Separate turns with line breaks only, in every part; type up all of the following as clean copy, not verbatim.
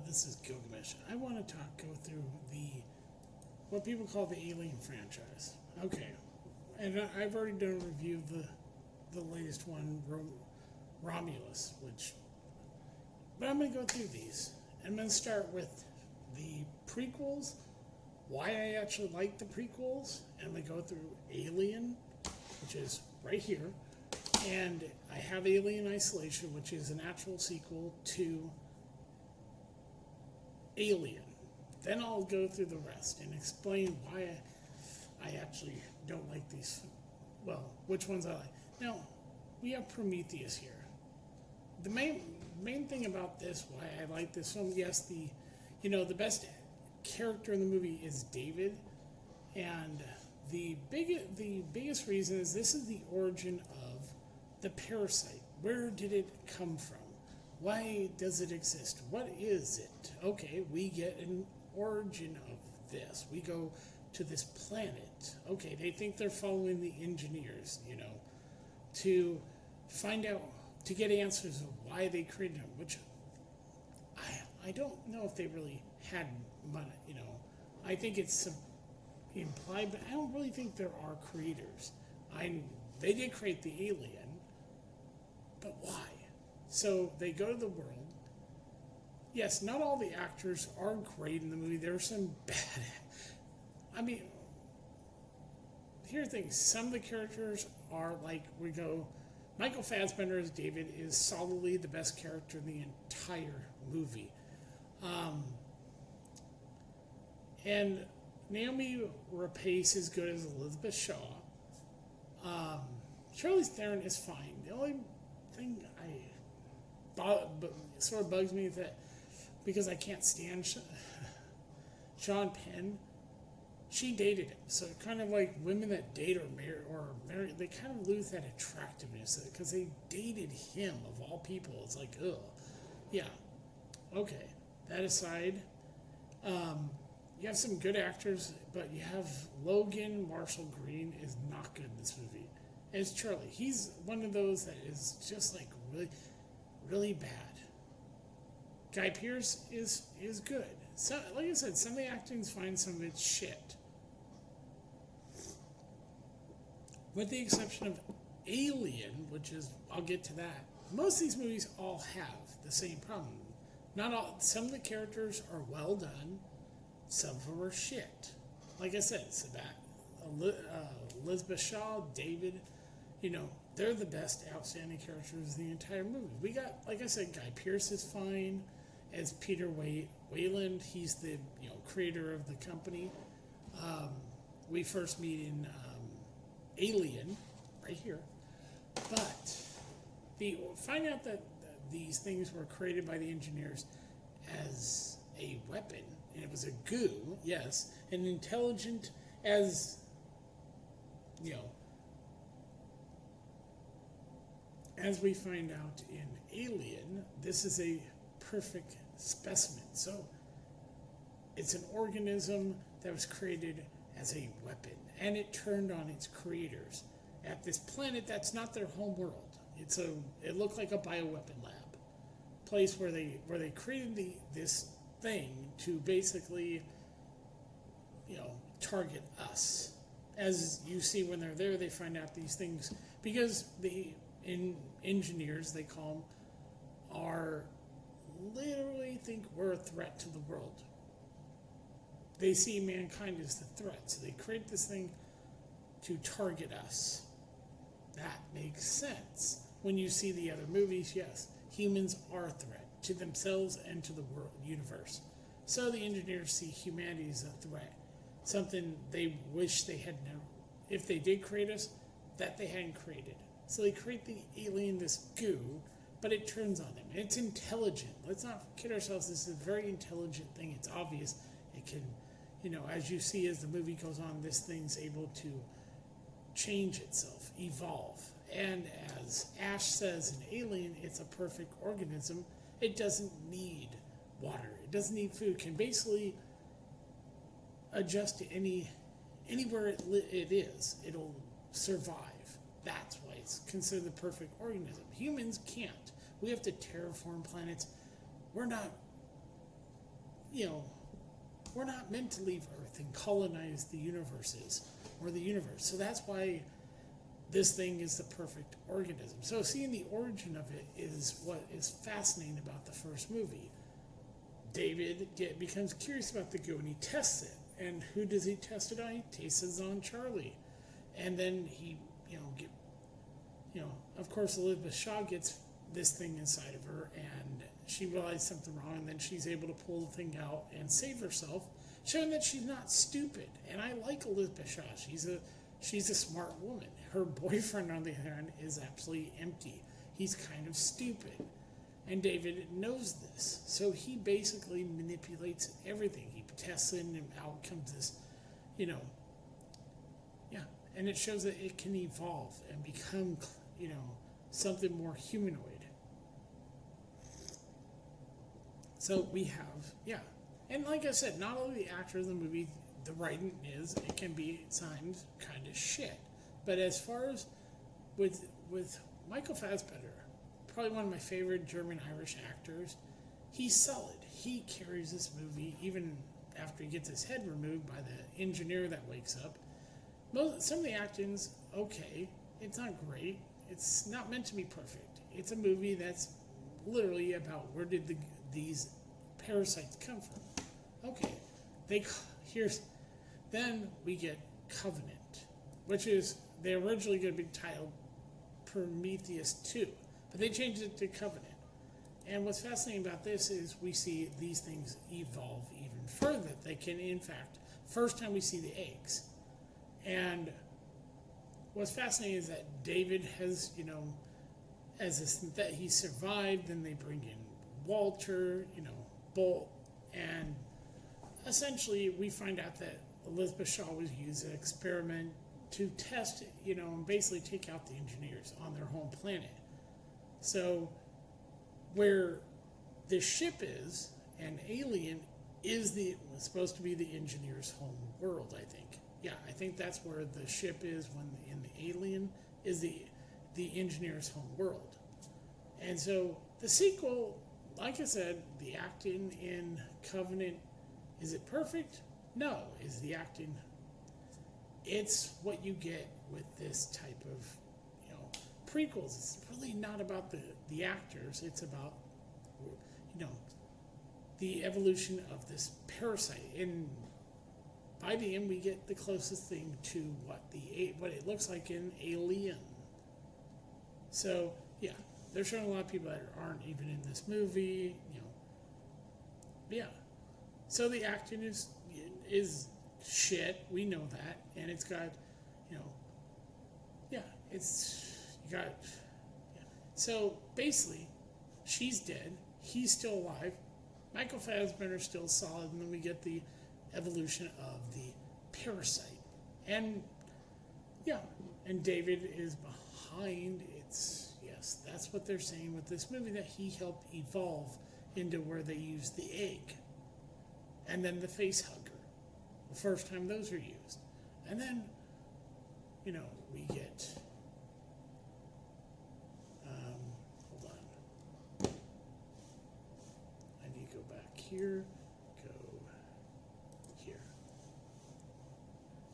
This is Gilgamesh. I want to go through what people call the Alien franchise. Okay, and I've already done a review of the latest one, Romulus, but I'm going to go through these. I'm going to start with the prequels, why I actually like the prequels, and I'm going to go through Alien, which is right here, and I have Aliern Isolation, which is an actual sequel to Alien. Then I'll go through the rest and explain why I actually don't like these. Well, which ones I like. Now, we have Prometheus here. The main thing about this, why I like this film, yes, the best character in the movie is David, and the biggest reason is this is the origin of the parasite. Where did it come from? Why does it exist? What is it? Okay, we get an origin of this. We go to this planet. Okay, they think they're following the engineers, to find out, to get answers of why they created them, which I don't know if they really had money, I think it's implied, but I don't really think there are creators. They did create the alien, but why? So they go to the world. Yes, not all the actors are great in the movie. There are some bad. Here's the thing. Some of the characters are Michael Fassbender as David is solidly the best character in the entire movie. And Naomi Rapace is good as Elizabeth Shaw. Charlize Theron is fine. The only thing sort of bugs me is that because I can't stand Sean Penn, she dated him. So kind of like women that date or marry, they kind of lose that attractiveness because they dated him of all people. It's like, ugh. Yeah. Okay. That aside, you have some good actors, but you have Logan Marshall Green is not good in this movie. As Charlie, he's one of those that is just like really, really bad. Guy Pearce is good. So, like I said, some of the acting's fine, some of it's shit. With the exception of Alien, which is, I'll get to that. Most of these movies all have the same problem. Not all. Some of the characters are well done. Some of them are shit. Like I said, Elizabeth Shaw, David, they're the best outstanding characters in the entire movie. We got, like I said, Guy Pearce is fine as Peter Wayland. He's the creator of the company. We first meet in Alien, right here. But find out that these things were created by the engineers as a weapon, and it was a goo, yes, and intelligent as, as we find out in Alien, this is a perfect specimen. So it's an organism that was created as a weapon, and it turned on its creators at this planet that's not their home world. It looked like a bioweapon lab, place where they created this thing to basically, target us. As you see when they're there, they find out these things because the engineers, they call them, are literally think we're a threat to the world. They see mankind as the threat, so they create this thing to target us. That makes sense. When you see the other movies, yes, humans are a threat to themselves and to the world, universe. So the engineers see humanity as a threat, something they wish they had never, if they did create us, that they hadn't created. So they create the alien, this goo, but it turns on them. It's intelligent. Let's not kid ourselves. This is a very intelligent thing. It's obvious. It can, as you see as the movie goes on, this thing's able to change itself, evolve. And as Ash says in Alien, it's a perfect organism. It doesn't need water. It doesn't need food. It can basically adjust to anywhere it is. It'll survive. That's why it's considered the perfect organism. Humans can't. We have to terraform planets. We're not you know, we're not meant to leave Earth and colonize the universes or the universe. So that's why this thing is the perfect organism. So seeing the origin of it is what is fascinating about the first movie. David becomes curious about the goo and he tests it. And who does he test it on? He tests it on Charlie. And then he, of course Elizabeth Shaw gets this thing inside of her and she realizes something wrong, and then she's able to pull the thing out and save herself, showing that she's not stupid. And I like Elizabeth Shaw. She's a smart woman. Her boyfriend, on the other hand, is absolutely empty. He's kind of stupid. And David knows this. So he basically manipulates everything. He tests it and out comes this, and it shows that it can evolve and become, something more humanoid. So we have, and like I said, not only the actors in the movie, the writing it can be at times kind of shit. But as far as with Michael Fassbender, probably one of my favorite German-Irish actors, he's solid. He carries this movie even after he gets his head removed by the engineer that wakes up. Some of the acting's okay. It's not great. It's not meant to be perfect. It's a movie that's literally about where did these parasites come from. Okay, then we get Covenant, which is they originally going to be titled Prometheus 2, but they changed it to Covenant. And what's fascinating about this is we see these things evolve even further. They can, in fact, first time we see the eggs. And what's fascinating is that David has, that he survived, then they bring in Walter, Bolt, and essentially we find out that Elizabeth Shaw was used as an experiment to test, and basically take out the engineers on their home planet. So where the ship is, and Alien is supposed to be the engineer's home world, I think. Yeah, I think that's where the ship is when in the Alien is the engineer's home world. And so the sequel, like I said, the acting in Covenant, is it perfect? No. Is the acting? It's what you get with this type of, prequels. It's really not about the actors. It's about, the evolution of this parasite. And by the end, we get the closest thing to what it looks like in Alien. So yeah, they're showing a lot of people that aren't even in this movie. Yeah. So the acting is shit. We know that, and it's got, So basically, she's dead. He's still alive. Michael Fassbender's still solid, and then we get the evolution of the parasite. And David is behind that's what they're saying with this movie, that he helped evolve into where they use the egg. And then the face hugger, the first time those are used. And then, we get, hold on. I need to go back here, here.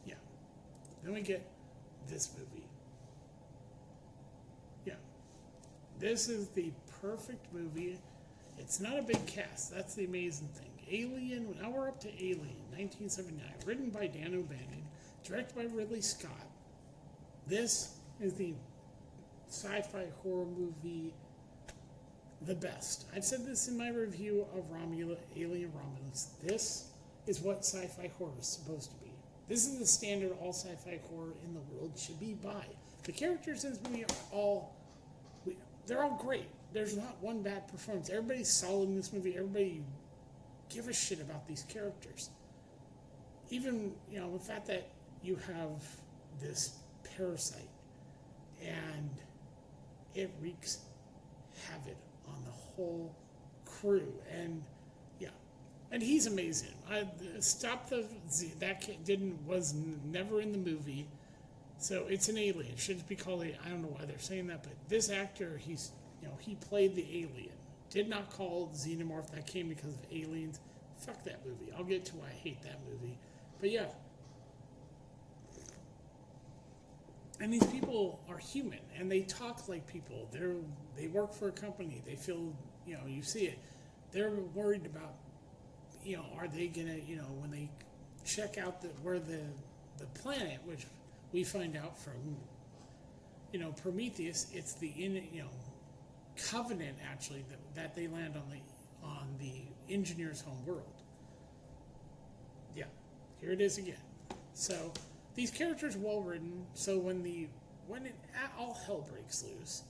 Yeah. Then we get this movie. Yeah. This is the perfect movie. It's not a big cast. That's the amazing thing. Alien, now we're up to Alien, 1979, written by Dan O'Bannon, directed by Ridley Scott. This is the sci-fi horror movie, the best. I've said this in my review of Alien Romulus. This is what sci-fi horror is supposed to be. This is the standard all sci-fi horror in the world should be by. The characters in this movie are they're all great. There's not one bad performance. Everybody's solid in this movie. Everybody give a shit about these characters. Even, the fact that you have this parasite and it wreaks havoc on the whole crew. And and he's amazing. Was never in the movie. So it's an alien. It should be called I don't know why they're saying that, but this actor, he played the alien. Did not call Xenomorph. That came because of Aliens. fuck that movie. I'll get to why I hate that movie. But yeah. And these people are human, and they talk like people. They work for a company. They feel, you see it. They're worried about, are they gonna, when they check out where the planet, which we find out from, Prometheus, it's the Covenant actually that they land on the engineer's home world. Yeah, here it is again. So these characters are well written. So when all hell breaks loose,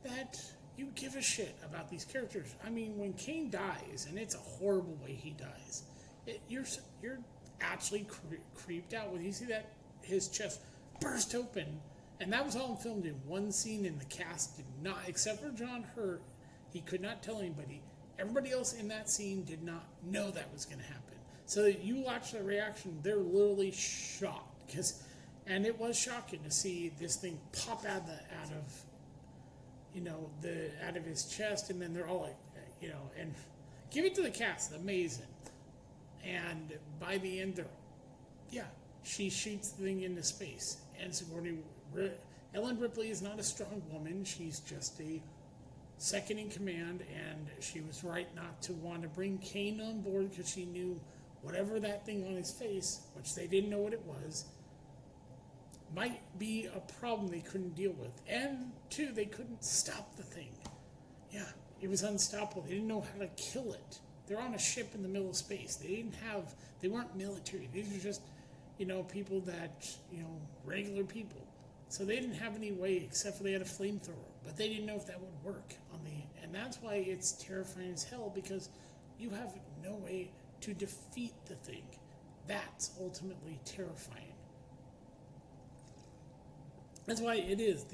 that you give a shit about these characters. I mean, when Cain dies, and it's a horrible way he dies, you're actually creeped out when you see that his chest burst open. And that was all filmed in one scene, and the cast did not, except for John Hurt, he could not tell anybody. Everybody else in that scene did not know that was going to happen. So you watch the reaction, they're literally shocked. And it was shocking to see this thing pop out of his chest, and then they're all like, and give it to the cast, amazing. And by the end, she shoots the thing into space. And Ellen Ripley is not a strong woman. She's just a second in command, and she was right not to want to bring Cain on board because she knew whatever that thing on his face, which they didn't know what it was, might be a problem they couldn't deal with. And two, they couldn't stop the thing. Yeah, it was unstoppable. They didn't know how to kill it. They're on a ship in the middle of space. They weren't military. These are just, people that, regular people. So they didn't have any way except for they had a flamethrower. But they didn't know if that would work and that's why it's terrifying as hell, because you have no way to defeat the thing. That's ultimately terrifying. That's why it is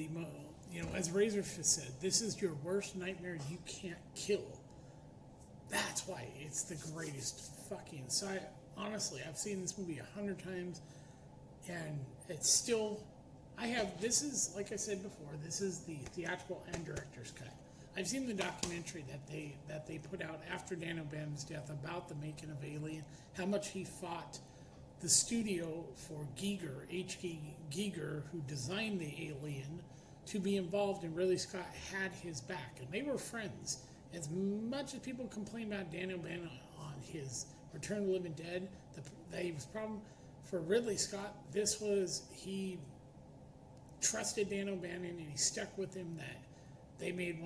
as Razorfist said, this is your worst nightmare you can't kill. That's why it's the greatest fucking. So honestly, I've seen this movie 100 times, and it's still. This is, like I said before, this is the theatrical and director's cut. I've seen the documentary that they put out after Dan O'Bannon's death about the making of Alien, how much he fought the studio for Giger, H.G. Giger, who designed the Alien, to be involved, and Ridley Scott had his back, and they were friends. As much as people complain about Dan O'Bannon on his Return of the Living Dead, the problem for Ridley Scott, he trusted Dan O'Bannon, and he stuck with him. That they made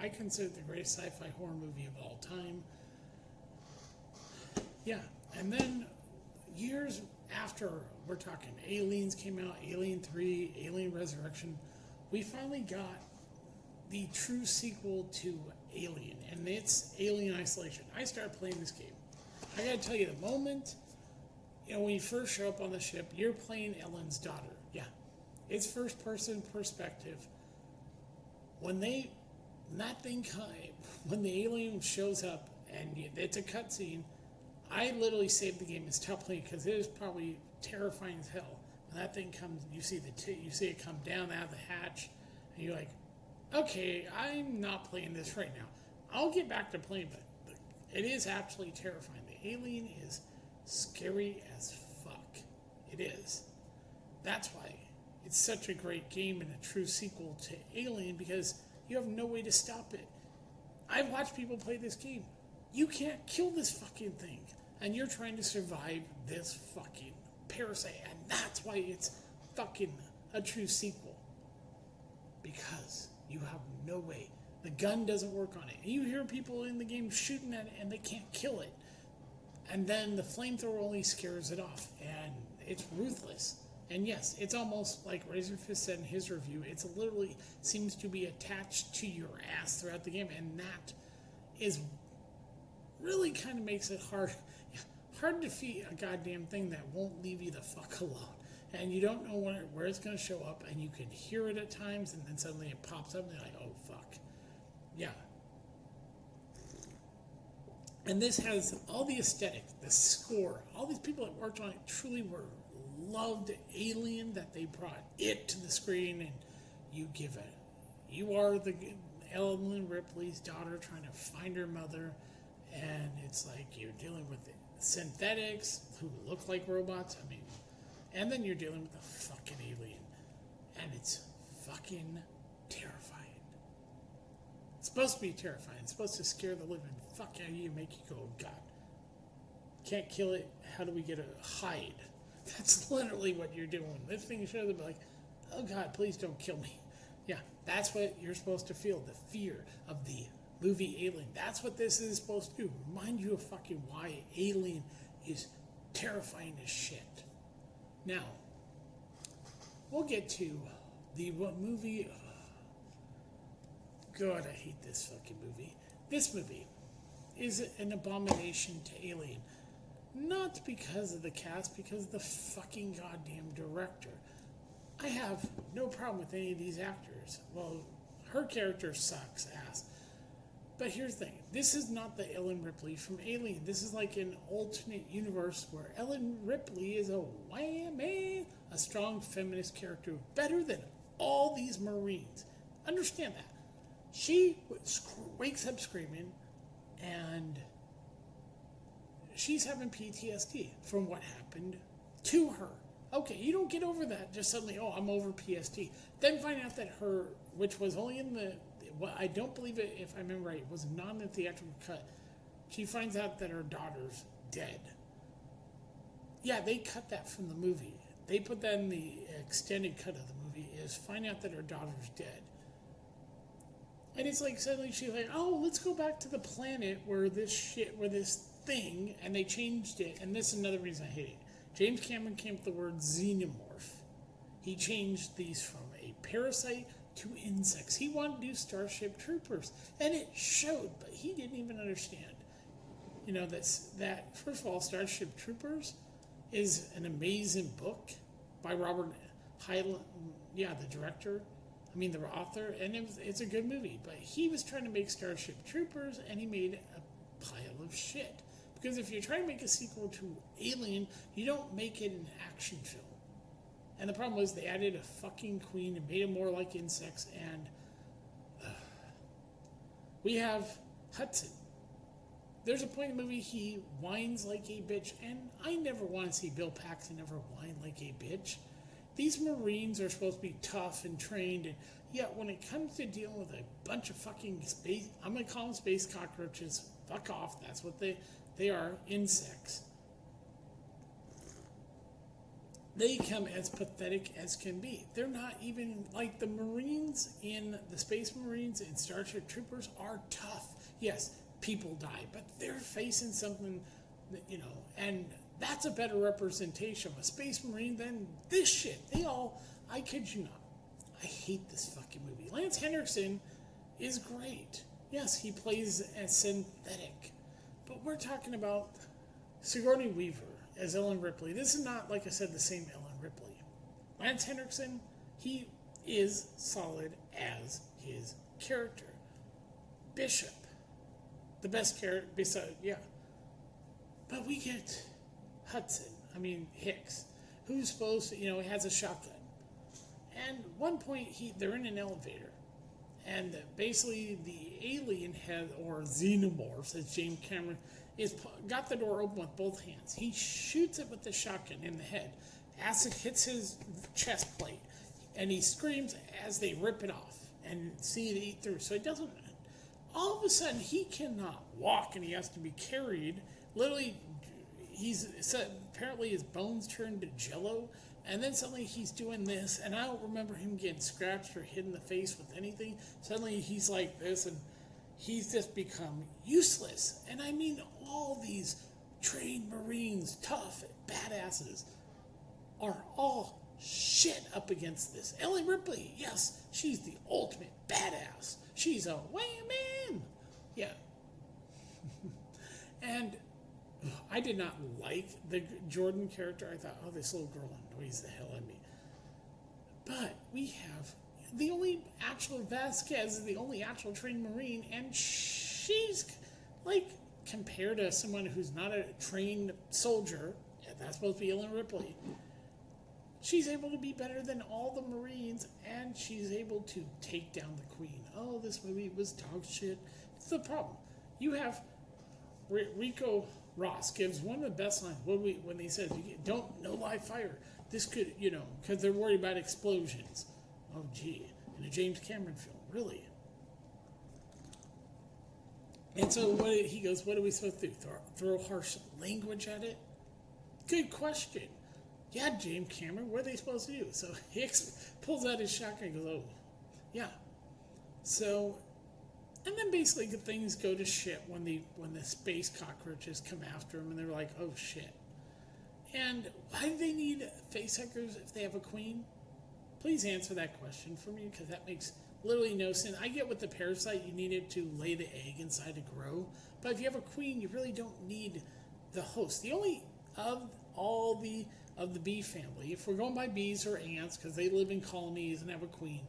I consider it the greatest sci-fi horror movie of all time. Yeah, and then years after, we're talking Aliens came out, Alien 3, Alien Resurrection, we finally got the true sequel to Alien, and it's Aliern Isolation. I started playing this game. I gotta tell you, the moment, when you first show up on the ship, you're playing Ellen's daughter. Yeah, it's first person perspective. When the alien shows up and it's a cutscene, I literally saved the game and stopped playing because it is probably terrifying as hell. When that thing comes, you see it come down out of the hatch, and you're like, okay, I'm not playing this right now. I'll get back to playing, but it is actually terrifying. The alien is scary as fuck. It is. That's why it's such a great game and a true sequel to Alien, because you have no way to stop it. I've watched people play this game. You can't kill this fucking thing, and you're trying to survive this fucking parasite, and that's why it's fucking a true sequel. Because you have no way. The gun doesn't work on it. And you hear people in the game shooting at it, and they can't kill it. And then the flamethrower only scares it off, and it's ruthless. And yes, it's almost like Razorfist said in his review, it's literally seems to be attached to your ass throughout the game, and that is really kind of makes it hard to defeat a goddamn thing that won't leave you the fuck alone. And you don't know where it's going to show up, and you can hear it at times, and then suddenly it pops up, and you're like, oh, fuck. Yeah. And this has all the aesthetic, the score, all these people that worked on it truly loved Alien, that they brought it to the screen, and you are Ellen Ripley's daughter trying to find her mother, and it's like you're dealing with synthetics who look like robots. I mean, and then you're dealing with a fucking alien, and it's fucking terrifying. It's supposed to be terrifying. It's supposed to scare the living fuck out of you, make you go, oh God, can't kill it. How do we get a hide? That's literally what you're doing. This thing shows up like, oh God, please don't kill me. Yeah, that's what you're supposed to feel, the fear of the movie Alien. That's what this is supposed to do. Remind you of fucking why Alien is terrifying as shit. Now, we'll get to the movie. God, I hate this fucking movie. This movie is an abomination to Alien. Not because of the cast, because of the fucking goddamn director. I have no problem with any of these actors. Well, her character sucks ass. But here's the thing. This is not the Ellen Ripley from Alien. This is like an alternate universe where Ellen Ripley is a whammy, a strong feminist character better than all these Marines. Understand that. She wakes up screaming, and she's having PTSD from what happened to her. Okay, you don't get over that just suddenly, oh, I'm over PTSD. Then find out that her, which was only in the, well, I don't believe it, if I remember right, it was not in the theatrical cut. She finds out that her daughter's dead. Yeah, they cut that from the movie. They put that in the extended cut of the movie, is find out that her daughter's dead. And it's like suddenly she's like, oh, let's go back to the planet where this thing, and they changed it, and this is another reason I hate it. James Cameron came up with the word xenomorph. He changed these from a parasite to insects. He wanted to do Starship Troopers, and it showed, but he didn't even understand. You know, that first of all, Starship Troopers is an amazing book by Robert Hyland, the director. I mean, the author, and it's a good movie. But he was trying to make Starship Troopers, and he made a pile of shit. Because if you're trying to make a sequel to Alien, you don't make it an action film. And the problem was they added a fucking queen and made it more like insects, and we have Hudson. There's a point in the movie he whines like a bitch, and I never want to see Bill Paxton ever whine like a bitch. These Marines are supposed to be tough and trained, and yet when it comes to dealing with a bunch of fucking space, I'm going to call them space cockroaches, fuck off, that's what they are, insects. They come as pathetic as can be. They're not even, like the Marines in, the Space Marines in Starship Troopers are tough. Yes, people die, but they're facing something, that, you know, and that's a better representation of a Space Marine than this shit. I kid you not. I hate this fucking movie. Lance Henriksen is great. Yes, he plays as synthetic. But we're talking about Sigourney Weaver as Ellen Ripley. This is not, like I said, the same Ellen Ripley. Lance Henriksen, he is solid as his character. Bishop, the best character, But we get Hicks, who's supposed to, he has a shotgun. And at one point, they're in an elevator. And basically, the alien or xenomorphs, as James Cameron, got the door open with both hands. He shoots it with the shotgun in the head. Acid hits his chest plate. And he screams as they rip it off and see it eat through. So it doesn't. All of a sudden, he cannot walk and he has to be carried. Literally, apparently his bones turned to jello. And then suddenly he's doing this, and I don't remember him getting scratched or hit in the face with anything. Suddenly he's like this, and he's just become useless. And I mean, all these trained Marines, tough, badasses, are all shit up against this. Ellen Ripley, yes, she's the ultimate badass. She's a wham-man. Yeah. And I did not like the Jordan character. I thought, oh, this little girl annoys the hell out of me. But we have Vasquez is the only actual trained Marine, and she's, like, compared to someone who's not a trained soldier, that's supposed to be Ellen Ripley, she's able to be better than all the Marines, and she's able to take down the Queen. Oh, this movie was dog shit. It's the problem. You have Rico Ross gives one of the best lines when he says, no live fire. This could, because they're worried about explosions. Oh, gee, in a James Cameron film, really? And so he goes, what are we supposed to do? Throw harsh language at it? Good question. Yeah, James Cameron, what are they supposed to do? So Hicks pulls out his shotgun and goes, oh, yeah. So, and then basically things go to shit when the space cockroaches come after him, and they're like, oh, shit. And why do they need facehuggers if they have a queen? Please answer that question for me, because that makes literally no sense. I get with the parasite, you need it to lay the egg inside to grow. But if you have a queen, you really don't need the host. The only of the bee family, if we're going by bees or ants, because they live in colonies and have a queen,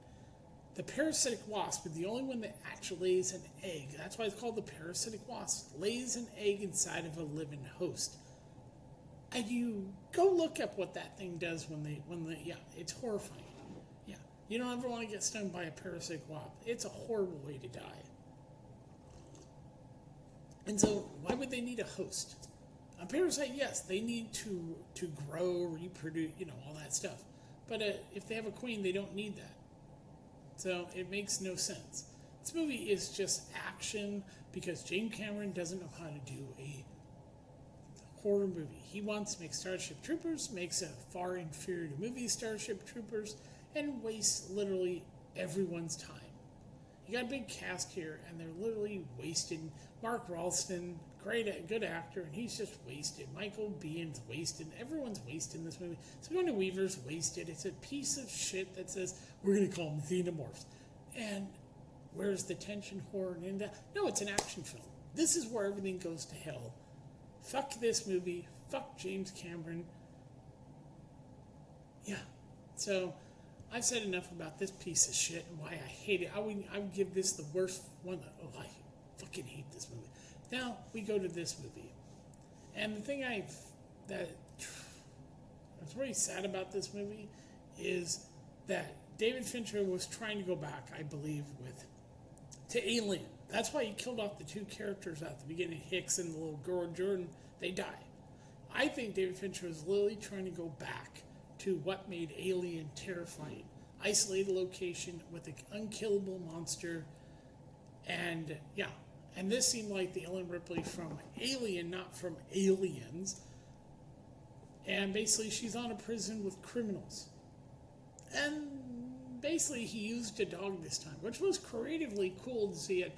the parasitic wasp is the only one that actually lays an egg. That's why it's called the parasitic wasp. Lays an egg inside of a living host. And you go look up what that thing does it's horrifying. Yeah, you don't ever want to get stung by a parasitic wasp. It's a horrible way to die. And so, why would they need a host? A parasite, yes, they need to grow, reproduce, all that stuff. But if they have a queen, they don't need that. So it makes no sense. This movie is just action because James Cameron doesn't know how to do a horror movie. He wants to make Starship Troopers, makes a far inferior to movie Starship Troopers, and wastes literally everyone's time. You got a big cast here, and they're literally wasted. Mark Ralston, good actor, and he's just wasted. Michael Bihn's wasted. Everyone's wasted in this movie. Sigourney Weaver's wasted. It's a piece of shit that says, we're going to call them xenomorphs. And where's the tension, horror, and no, it's an action film. This is where everything goes to hell. Fuck this movie. Fuck James Cameron. Yeah. So, I've said enough about this piece of shit and why I hate it. I would give this the worst one. I fucking hate this movie. Now, we go to this movie. And the thing that's really sad about this movie is that David Fincher was trying to go back, I believe, to Alien. That's why he killed off the two characters at the beginning, Hicks and the little girl Jordan. They die. I think David Fincher was literally trying to go back to what made Alien terrifying. Isolated location with an unkillable monster. And this seemed like the Ellen Ripley from Alien, not from Aliens. And basically she's on a prison with criminals. And basically he used a dog this time, which was creatively cool to see it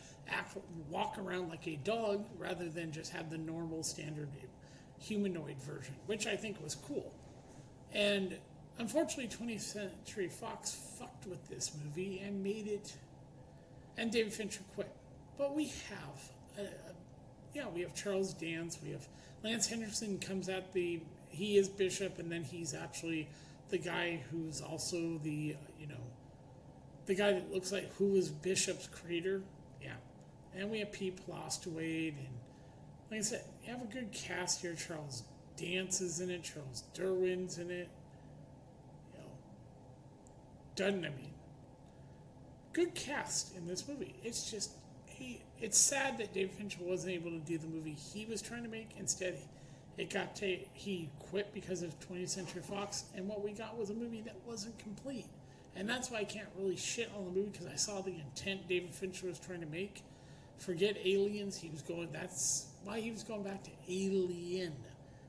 walk around like a dog rather than just have the normal standard humanoid version, which I think was cool. And unfortunately 20th Century Fox fucked with this movie and made it, and David Fincher quit. But we have, we have Charles Dance, we have Lance Henriksen comes at he is Bishop, and then he's actually the guy who's also the guy that looks like who was Bishop's creator. Yeah. And we have Pete Plostawade, and like I said, you have a good cast here. Charles Dance is in it, Charles Derwin's in it. Good cast in this movie. It's just, it's sad that David Fincher wasn't able to do the movie he was trying to make. Instead, he quit because of 20th Century Fox, and what we got was a movie that wasn't complete. And that's why I can't really shit on the movie, because I saw the intent David Fincher was trying to make. Forget Aliens, that's why he was going back to Alien,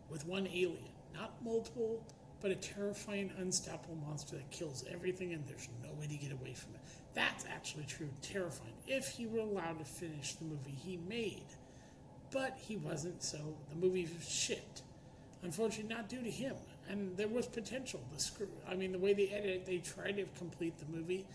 with one alien. Not multiple, but a terrifying, unstoppable monster that kills everything and there's no way to get away from it. That's actually true, terrifying, if he were allowed to finish the movie he made. But he wasn't, so the movie was shit. Unfortunately, not due to him. And there was potential. The way they edit it, they tried to complete the movie,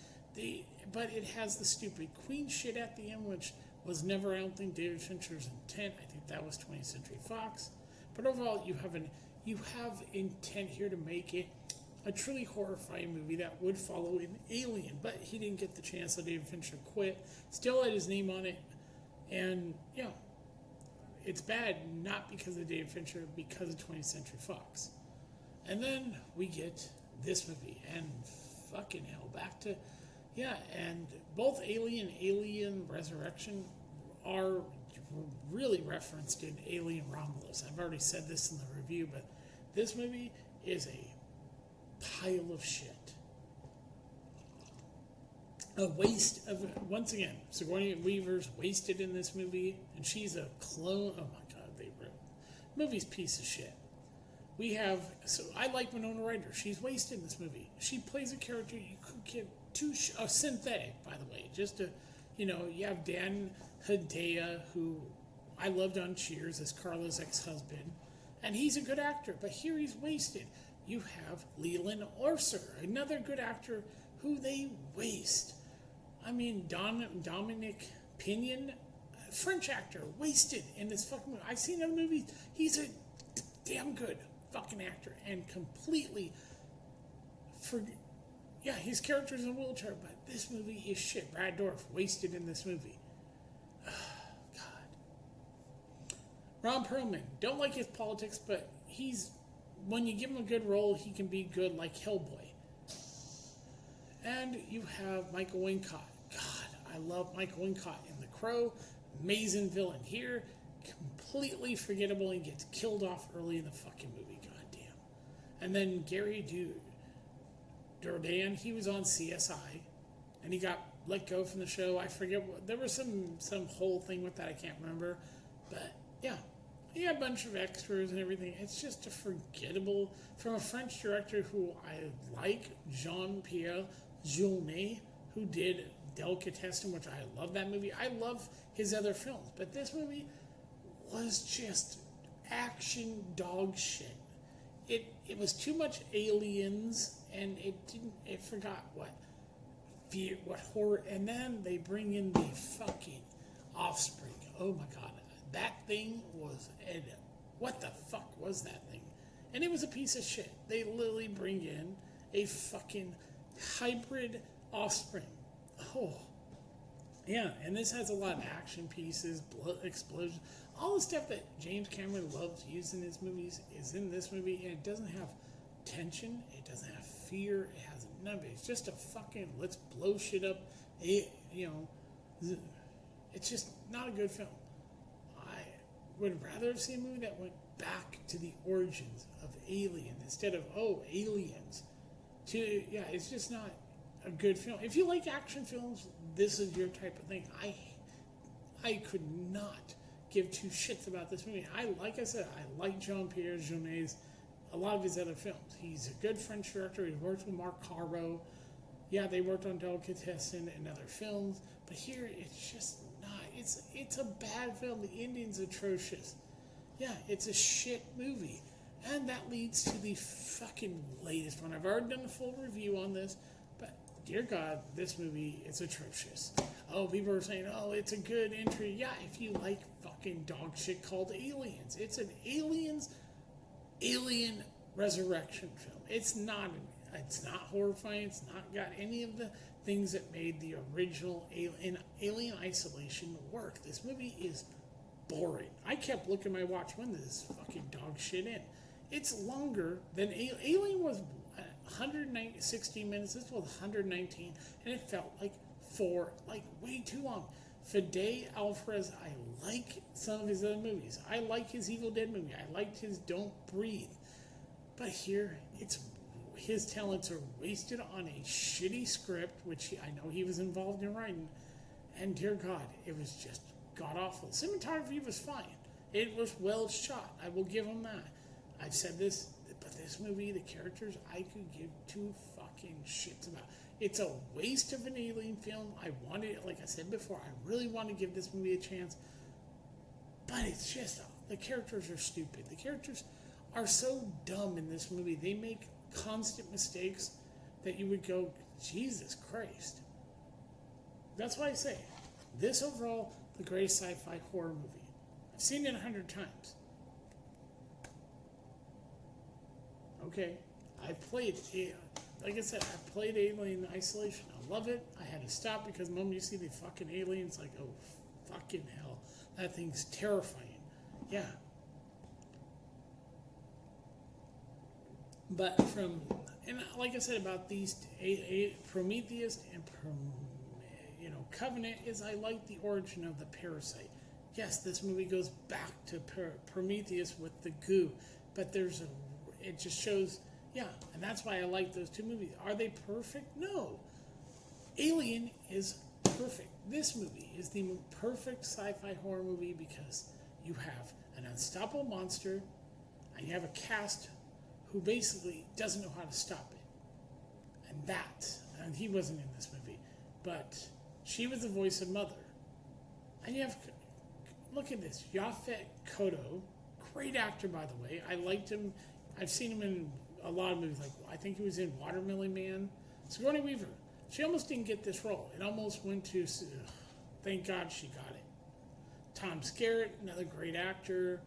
but it has the stupid Queen shit at the end, which was never, I don't think, David Fincher's intent. I think that was 20th Century Fox. But overall, you have intent here to make it a truly horrifying movie that would follow an Alien. But he didn't get the chance, so David Fincher quit. Still had his name on it. And, it's bad, not because of David Fincher, because of 20th Century Fox. And then we get this movie. And fucking hell, back to, yeah, and both Alien Resurrection are really referenced in Alien Romulus. I've already said this in the review, but this movie is a pile of shit. A waste of, once again, Sigourney Weaver's wasted in this movie, and she's a clone. Oh my god, they wrote movie's piece of shit. We have, so I like Winona Ryder. She's wasted in this movie. She plays a character you could give synthetic, by the way. Just to, you have Dan Hedaya, who I loved on Cheers as Carla's ex-husband, and he's a good actor, but here he's wasted. You have Leland Orser, another good actor who they waste. I mean, Dominic Pinion, French actor, wasted in this fucking movie. I've seen other movies. He's a damn good fucking actor and completely his character's in a wheelchair, but this movie is shit. Brad Dourif, wasted in this movie. God. Ron Perlman, don't like his politics, but when you give him a good role, he can be good like Hellboy. And you have Michael Wincott. God, I love Michael Wincott in The Crow. Amazing villain here. Completely forgettable and gets killed off early in the fucking movie. Goddamn. And then Gary Dourdan, he was on CSI. And he got let go from the show. I forget what. There was some whole thing with that. I can't remember. But, yeah. He had a bunch of extras and everything. It's just a forgettable, from a French director who I like, Jean-Pierre Jeunet, who did Delicatessen, which I love that movie. I love his other films, but this movie was just action dog shit. It was too much aliens, and it forgot what horror, and then they bring in the fucking Offspring. Oh my god, that thing was, what the fuck was that thing? And it was a piece of shit. They literally bring in a fucking hybrid Offspring. Oh, yeah, and this has a lot of action pieces, blood explosions, all the stuff that James Cameron loves using in his movies is in this movie, and it doesn't have tension, it doesn't have fear, it has none of it. It's just a fucking let's blow shit up. It's just not a good film. I would rather have seen a movie that went back to the origins of Alien instead of aliens. It's just not a good film. If you like action films, this is your type of thing. I could not give two shits about this movie. Like I said, I like Jean-Pierre Jeunet's, a lot of his other films. He's a good French director. He worked with Marc Caro. Yeah, they worked on Delicatessen and other films, but here it's just not. It's a bad film. The ending's atrocious. Yeah, it's a shit movie. And that leads to the fucking latest one. I've already done a full review on this, but dear God, this movie is atrocious. Oh, people are saying, oh, it's a good entry. Yeah, if you like fucking dog shit called Aliens. It's an alien resurrection film. It's not horrifying. It's not got any of the things that made the original Alien Isolation work. This movie is boring. I kept looking at my watch, when did this fucking dog shit in? It's longer than Alien was 160 minutes. This was 119, and it felt like way too long. Fede Alvarez, I like some of his other movies. I like his Evil Dead movie. I liked his Don't Breathe. But here, his talents are wasted on a shitty script, which I know he was involved in writing. And dear God, it was just god-awful. Cinematography was fine. It was well shot. I will give him that. I've said this, but this movie, the characters, I could give two fucking shits about. It's a waste of an alien film. Like I said before, I really want to give this movie a chance. But it's just, the characters are stupid. The characters are so dumb in this movie. They make constant mistakes that you would go, Jesus Christ. That's why I say, this overall, the greatest sci-fi horror movie. I've seen it 100 times. Okay, I played it. Like I said, I played Alien Isolation. I love it. I had to stop because the moment you see the fucking aliens, like, oh, fucking hell. That thing's terrifying. Yeah. But from and like I said about these, Prometheus and Covenant, is I like the origin of the parasite. Yes, this movie goes back to Prometheus with the goo, but it just shows, yeah, and that's why I like those two movies. Are they perfect? No. Alien is perfect. This movie is the perfect sci-fi horror movie because you have an unstoppable monster and you have a cast who basically doesn't know how to stop it. And he wasn't in this movie, but she was the voice of Mother. And you have, look at this, Yaphet Kotto, great actor, by the way. I liked him. I've seen him in a lot of movies. Like, I think he was in Watermelon Man. Sigourney Weaver, she almost didn't get this role. It almost went to, thank God she got it. Tom Skerritt, another great actor.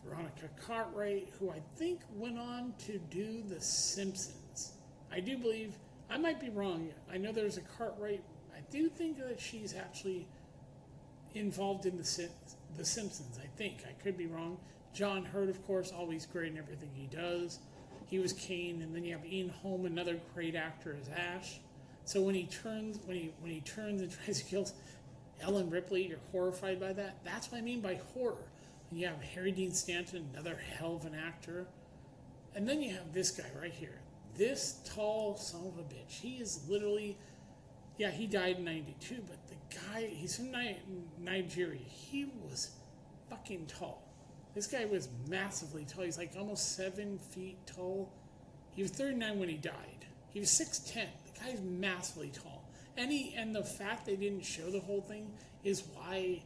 Veronica Cartwright, who I think went on to do The Simpsons. I do believe, I might be wrong. I know there's a Cartwright. I do think that she's actually involved in The Simpsons, I think. I could be wrong. John Hurt, of course, always great in everything he does. He was Kane, and then you have Ian Holm, another great actor as Ash. So when he turns and tries to kill Ellen Ripley, you're horrified by that. That's what I mean by horror. And you have Harry Dean Stanton, another hell of an actor. And then you have this guy right here. This tall son of a bitch. He is literally, yeah, he died in 92, but the guy, he's from Nigeria. He was fucking tall. This guy was massively tall. He's like almost 7 feet tall. He was 39 when he died. He was 6'10". The guy's massively tall. And the fact they didn't show the whole thing is why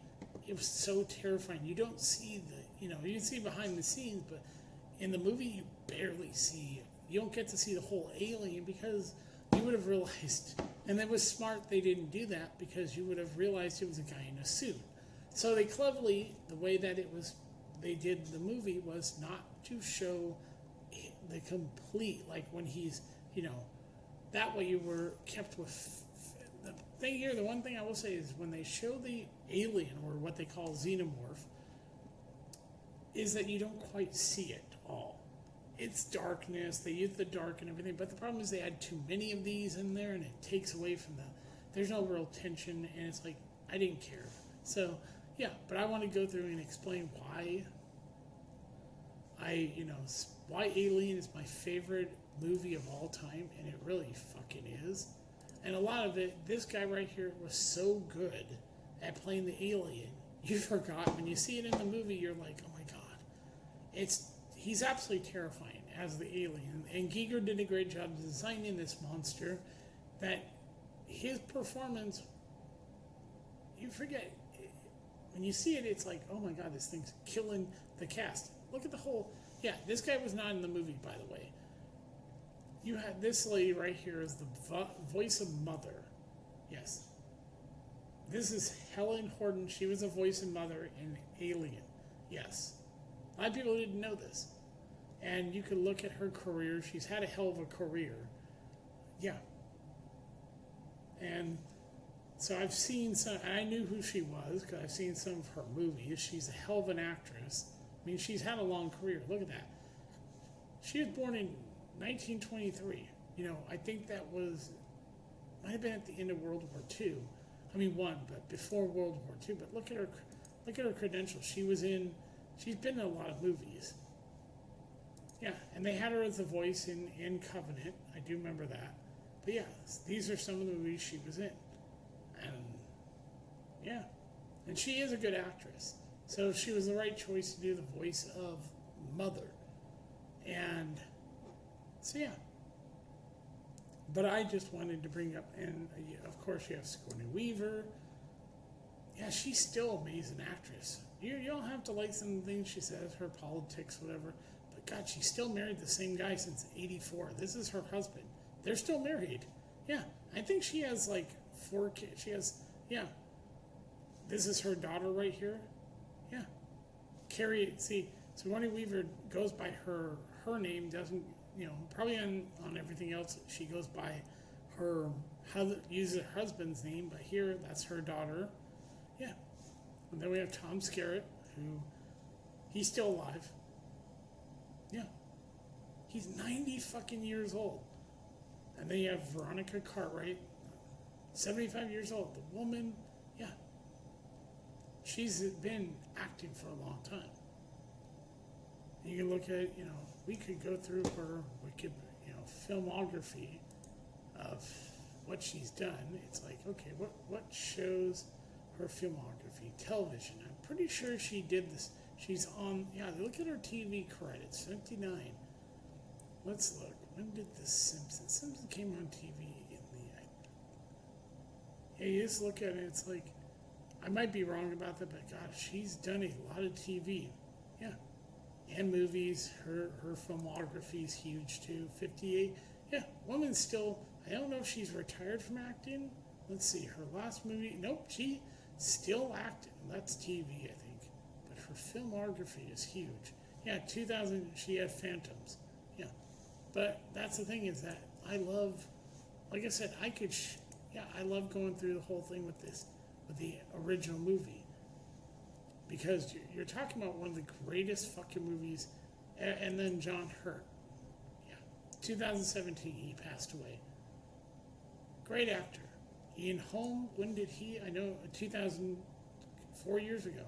it was so terrifying. You don't see you can see behind the scenes, but in the movie you barely see, you don't get to see the whole alien because you would have realized, and it was smart they didn't do that because you would have realized it was a guy in a suit. So they cleverly, the way that they did the movie was not to show the complete, like when he's, that way you were kept with. The thing here, the one thing I will say is when they show the alien, or what they call xenomorph, is that you don't quite see it all. It's darkness, they use the dark and everything, but the problem is they add too many of these in there and it takes away from there's no real tension, and it's like, I didn't care. So, yeah, but I want to go through and explain why why Alien is my favorite movie of all time, and it really fucking is. And a lot of it, this guy right here was so good at playing the alien, you forgot. When you see it in the movie, you're like, oh my god. He's absolutely terrifying as the alien. And Giger did a great job designing this monster that his performance, you forget. When you see it, it's like, oh my god, this thing's killing the cast. Look at the whole, yeah, this guy was not in the movie, by the way. You had this lady right here as the voice of Mother. Yes. This is Helen Horton. She was the voice of Mother in Alien. Yes. A lot of people didn't know this. And you could look at her career. She's had a hell of a career. Yeah. And so I've seen some, I knew who she was because I've seen some of her movies. She's a hell of an actress. I mean, she's had a long career. Look at that. She was born in 1923. I think that might have been at the end of World War II. I mean, but before World War II. But look at her credentials. She's been in a lot of movies. Yeah, and they had her as a voice in Covenant. I do remember that. But yeah, these are some of the movies she was in. And yeah, and she is a good actress. So she was the right choice to do the voice of Mother. And so yeah. But I just wanted to bring up, and of course you have Sigourney Weaver. Yeah, she's still an amazing actress. You don't have to like some things she says, her politics, whatever. But God, she's still married the same guy since '84. This is her husband. They're still married. Yeah, I think she has like 4 kids. This is her daughter right here. Yeah. Carrie, see, Sigourney Weaver goes by her name, doesn't, probably on everything else, she goes by uses her husband's name, but here, that's her daughter. Yeah. And then we have Tom Skerritt, he's still alive. Yeah. He's 90 fucking years old. And then you have Veronica Cartwright, 75 years old. The woman, yeah, she's been acting for a long time. You can look at, we could go through her filmography of what she's done. It's like, okay, what shows her filmography? Television. I'm pretty sure she did this. She's on, look at her TV credits, 59. Let's look. When did The Simpsons? Simpsons came on TV in the... you just look at it, it's like, I might be wrong about that, but gosh, she's done a lot of TV. Yeah. And movies. Her filmography is huge too. 58. Yeah, woman's still... I don't know if she's retired from acting. Let's see, her last movie... Nope, she still acting. That's TV, I think. But her filmography is huge. Yeah, 2000, she had Phantoms. Yeah. But that's the thing is that I love... Like I said, I love going through the whole thing with the original movie. Because you're talking about one of the greatest fucking movies. And then John Hurt. Yeah. 2017, he passed away. Great actor. Ian Holm, when did he? I know, 4 years ago.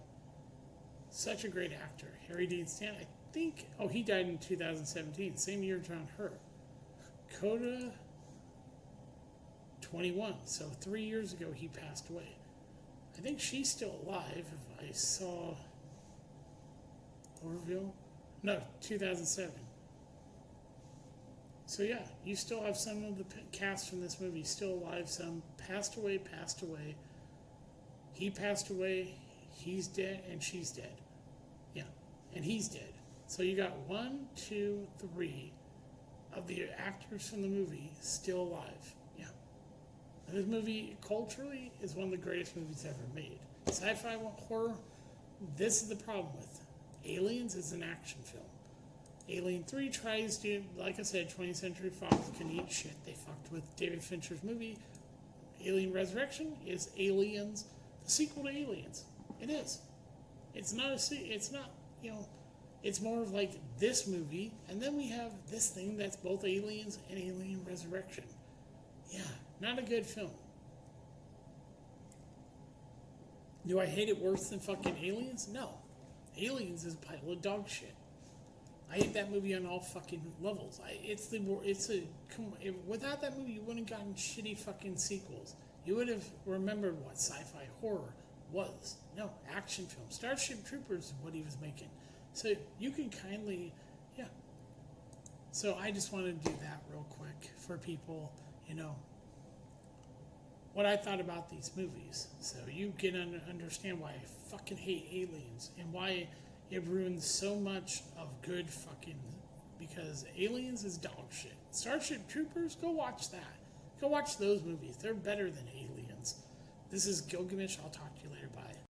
Such a great actor. Harry Dean Stanton, I think, he died in 2017, same year John Hurt. Coda, 21, so 3 years ago he passed away. I think she's still alive, if I saw Orville. No, 2007. So yeah, you still have some of the cast from this movie still alive. Some passed away. He passed away, he's dead, and she's dead. Yeah, and he's dead. So you got 1, 2, 3 of the actors from the movie still alive. Yeah. And this movie, culturally, is one of the greatest movies ever made. Sci-fi horror, this is the problem with Aliens is an action film. Alien 3 tries to, like I said, 20th Century Fox can eat shit. They fucked with David Fincher's movie. Alien Resurrection is Aliens, the sequel to Aliens. It is. It's not it's more of like this movie, and then we have this thing that's both Aliens and Alien Resurrection. Yeah, not a good film. Do I hate it worse than fucking Aliens? No. Aliens is a pile of dog shit. I hate that movie on all fucking levels. Without that movie, you wouldn't have gotten shitty fucking sequels. You would have remembered what sci-fi horror was. No, action film. Starship Troopers is what he was making. So you can kindly, yeah. So I just want to do that real quick for people, what I thought about these movies. So you can understand why I fucking hate Aliens and why it ruins so much of good fucking... Because Aliens is dog shit. Starship Troopers, go watch that. Go watch those movies. They're better than Aliens. This is Gilgamesh. I'll talk to you later. Bye.